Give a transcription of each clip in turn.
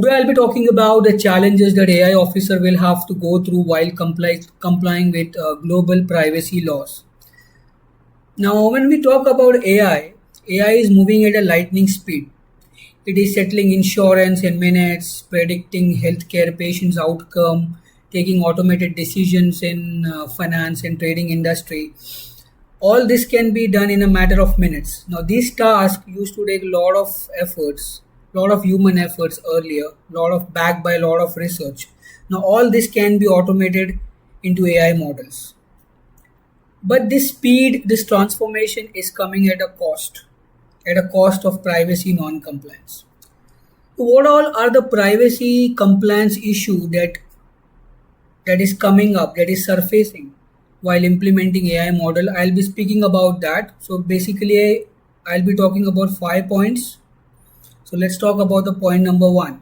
Today I'll be talking about the challenges that AI officer will have to go through while complying with global privacy laws. Now, when we talk about AI is moving at a lightning speed. It is settling insurance in minutes, predicting healthcare patients' outcome, taking automated decisions in finance and trading industry. All this can be done in a matter of minutes. Now, these tasks used to take a lot of efforts, lot of human efforts earlier, lot of backed by a lot of research. Now, all this can be automated into AI models. But this speed, this transformation is coming at a cost of privacy non-compliance. So what all are the privacy compliance issue that is coming up, that is surfacing while implementing AI model? I'll be speaking about that. So basically, I'll be talking about 5 points. So let's talk about the point number one: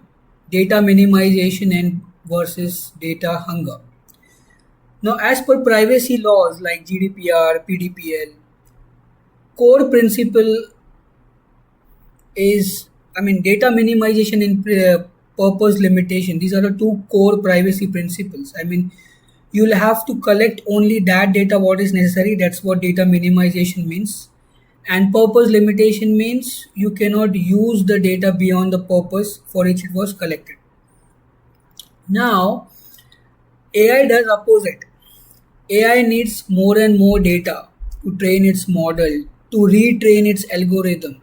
data minimization and versus data hunger. Now, as per privacy laws like GDPR, PDPL, core principle is, data minimization and purpose limitation. These are the two core privacy principles. You'll have to collect only that data what is necessary. That's what data minimization means. And purpose limitation means you cannot use the data beyond the purpose for which it was collected. Now, AI does opposite. AI needs more and more data to train its model, to retrain its algorithm.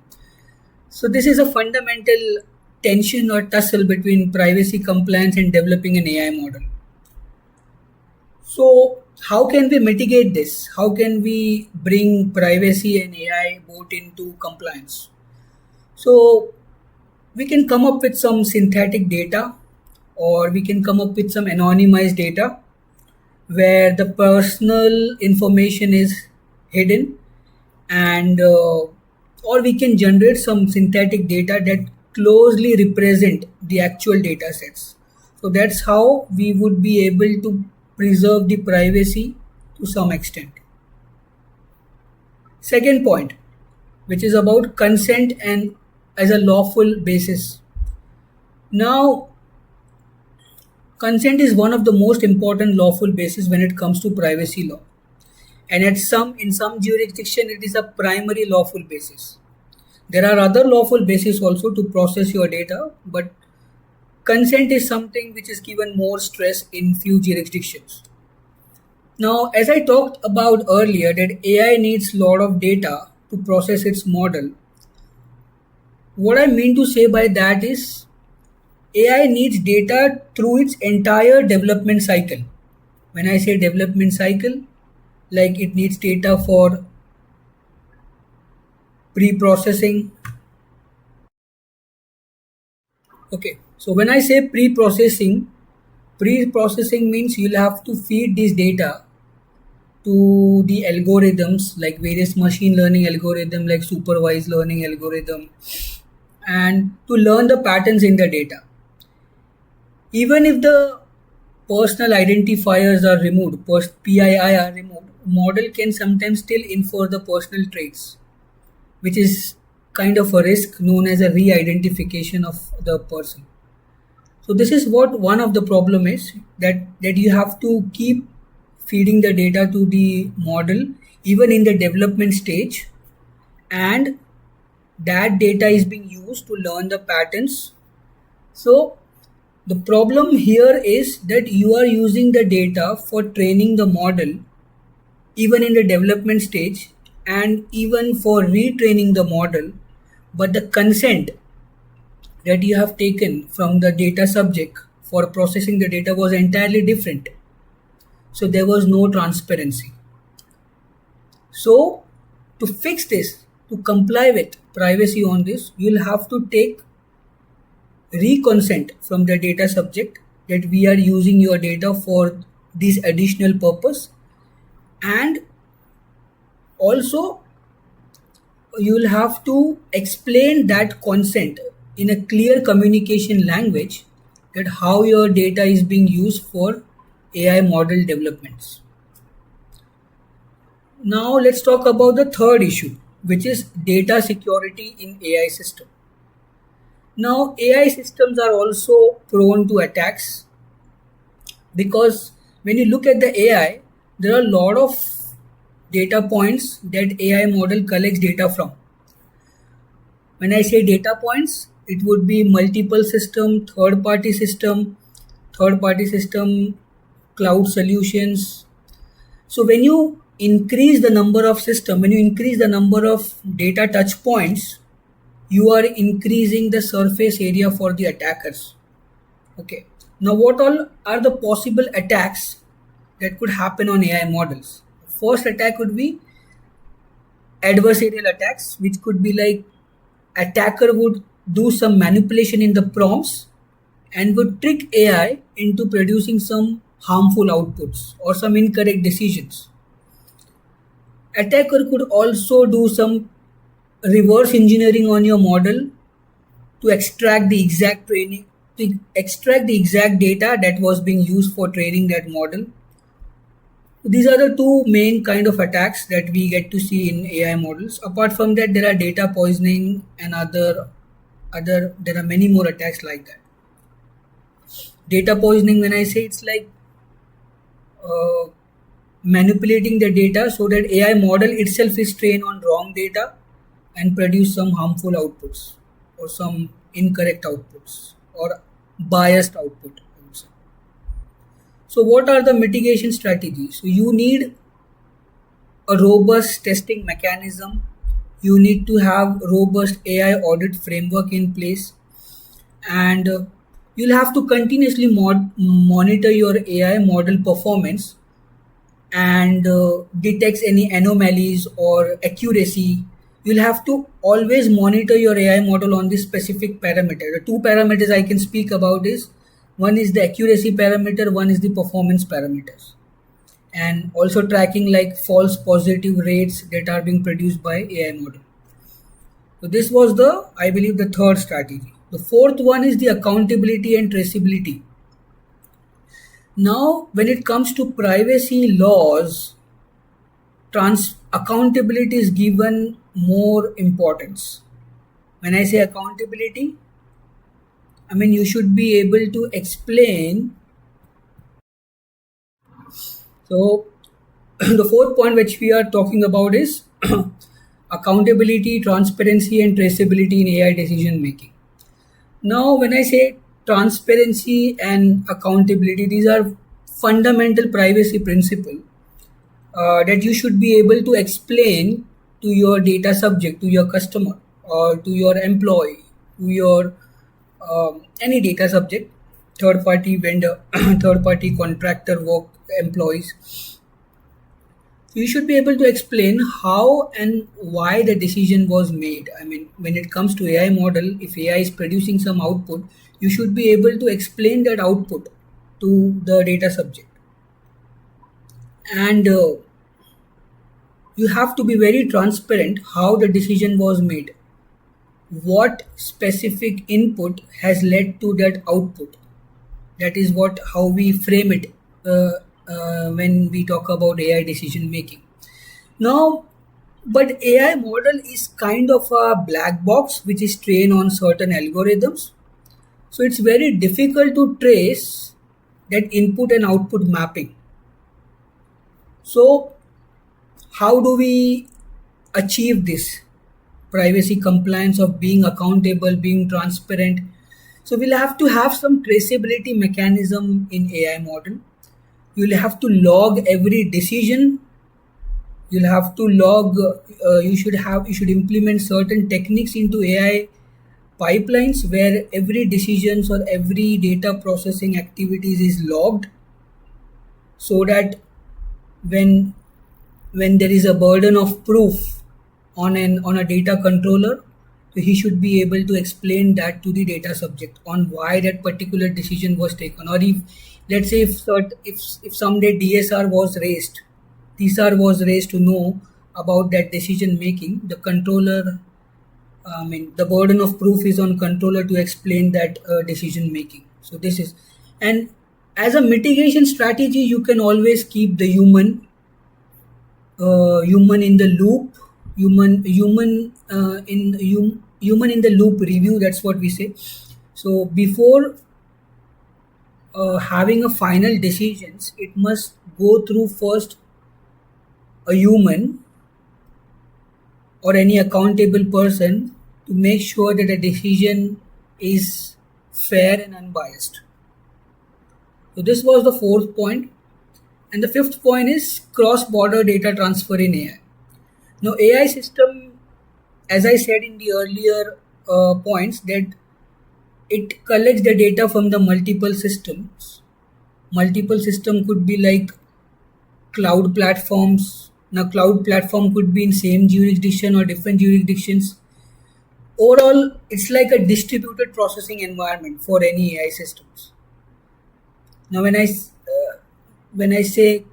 So this is a fundamental tension or tussle between privacy compliance and developing an AI model. So how can we mitigate this? How can we bring privacy and AI both into compliance? So we can come up with some synthetic data, or we can come up with some anonymized data where the personal information is hidden, and or we can generate some synthetic data that closely represent the actual data sets. So that's how we would be able to preserve the privacy to some extent. Second point, which is about consent and as a lawful basis. Now, consent is one of the most important lawful basis when it comes to privacy law. And in some jurisdiction it is a primary lawful basis. There are other lawful bases also to process your data, but consent is something which is given more stress in few jurisdictions. Now, as I talked about earlier, that AI needs a lot of data to process its model. What I mean to say by that is AI needs data through its entire development cycle. When I say development cycle, like it needs data for pre-processing. Okay, so when I say pre-processing means you'll have to feed this data to the algorithms like various machine learning algorithm, like supervised learning algorithm, and to learn the patterns in the data. Even if the personal identifiers are removed, PII are removed, model can sometimes still infer the personal traits, which is kind of a risk known as a re-identification of the person. So this is what one of the problem is, that you have to keep feeding the data to the model even in the development stage, and that data is being used to learn the patterns. So the problem here is that you are using the data for training the model even in the development stage and even for retraining the model, but the consent that you have taken from the data subject for processing the data was entirely different. So there was no transparency. So to fix this, to comply with privacy on this, you'll have to take reconsent from the data subject that we are using your data for this additional purpose, and also you'll have to explain that consent in a clear communication language, that how your data is being used for AI model developments. Now let's talk about the third issue, which is data security in AI system. Now, AI systems are also prone to attacks because when you look at the AI, there are a lot of data points that AI model collects data from. When I say data points, it would be multiple system, third party system, cloud solutions. So when you increase the number of system, when you increase the number of data touch points, you are increasing the surface area for the attackers. Okay. Now, what all are the possible attacks that could happen on AI models? First attack would be adversarial attacks, which could be like attacker would do some manipulation in the prompts and would trick AI into producing some harmful outputs or some incorrect decisions. Attacker could also do some reverse engineering on your model to extract the exact training, to extract the exact data that was being used for training that model. These are the two main kind of attacks that we get to see in AI models. Apart from that, there are data poisoning and other there are many more attacks like that. Data poisoning, when I say, it's like uh, manipulating the data so that AI model itself is trained on wrong data and produce some harmful outputs or some incorrect outputs or biased output, I would say. So what are the mitigation strategies? So you need a robust testing mechanism. You need to have robust AI audit framework in place, and you'll have to continuously monitor your AI model performance and detects any anomalies or accuracy. You'll have to always monitor your AI model on this specific parameter. The two parameters I can speak about is one is the accuracy parameter, one is the performance parameters, and also tracking like false positive rates that are being produced by AI model. So this was the, I believe, the third strategy. The fourth one is the accountability and traceability. Now, when it comes to privacy laws, accountability is given more importance. When I say accountability, I mean you should be able to explain. So, the fourth point which we are talking about is accountability, transparency, and traceability in AI decision making. Now, when I say transparency and accountability, these are fundamental privacy principle that you should be able to explain to your data subject, to your customer, or to your employee, to your any data subject, third party vendor, third party contractor, work employees. So you should be able to explain how and why the decision was made. I mean, when it comes to AI model, if AI is producing some output, you should be able to explain that output to the data subject. And you have to be very transparent how the decision was made, what specific input has led to that output. That is what how we frame it when we talk about AI decision making. Now, but AI model is kind of a black box which is trained on certain algorithms. So it's very difficult to trace that input and output mapping. So how do we achieve this privacy compliance of being accountable, being transparent? So we'll have to have some traceability mechanism in AI model. You'll have to log every decision. You'll have to log. You should implement certain techniques into AI pipelines where every decisions or every data processing activities is logged, so that when when there is a burden of proof on a data controller, so he should be able to explain that to the data subject on why that particular decision was taken. Or if, let's say, if someday DSR was raised, TSR was raised to know about that decision making, the controller, I mean, the burden of proof is on controller to explain that decision making. So this is, and as a mitigation strategy, you can always keep the human in the loop, human human in the loop review, that's what we say. So before having a final decisions, it must go through first a human or any accountable person to make sure that the decision is fair and unbiased. So this was the fourth point. And the fifth point is cross-border data transfer in AI. Now AI system, as I said in the earlier points, that it collects the data from the multiple systems. Multiple system could be like cloud platforms. Now cloud platform could be in same jurisdiction or different jurisdictions. Overall, it's like a distributed processing environment for any AI systems. Now when I say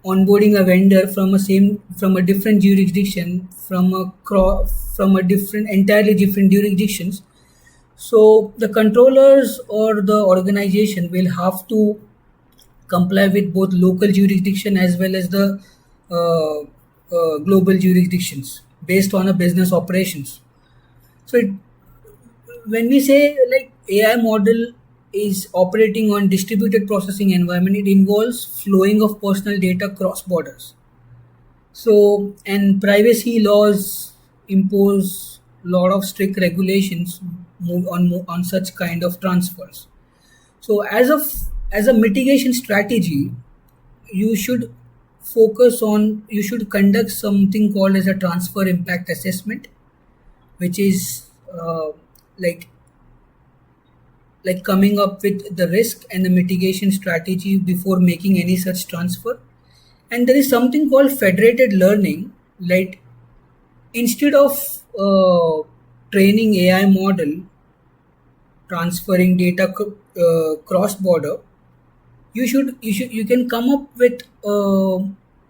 onboarding a vendor from a different jurisdiction, from a different entirely different jurisdictions, so the controllers or the organization will have to comply with both local jurisdiction as well as the global jurisdictions based on a business operations. So when we say like AI model is operating on distributed processing environment, it involves flowing of personal data cross borders. So and privacy laws impose lot of strict regulations on such kind of transfers. So as a mitigation strategy, you should you should conduct something called as a transfer impact assessment, which is like coming up with the risk and the mitigation strategy before making any such transfer. And there is something called federated learning. Like instead of training AI model transferring data cross border, you can come up with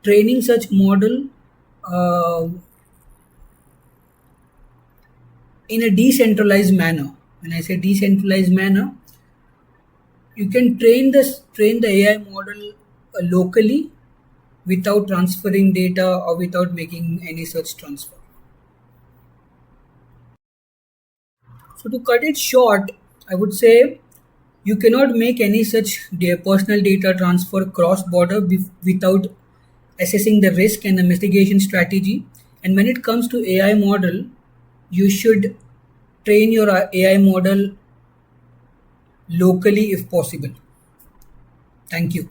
training such model uh, in a decentralized manner. When I say decentralized manner, you can train the AI model locally without transferring data or without making any such transfer. So to cut it short, I would say you cannot make any such personal data transfer cross border without assessing the risk and the mitigation strategy. And when it comes to AI model, you should train your AI model locally if possible. Thank you.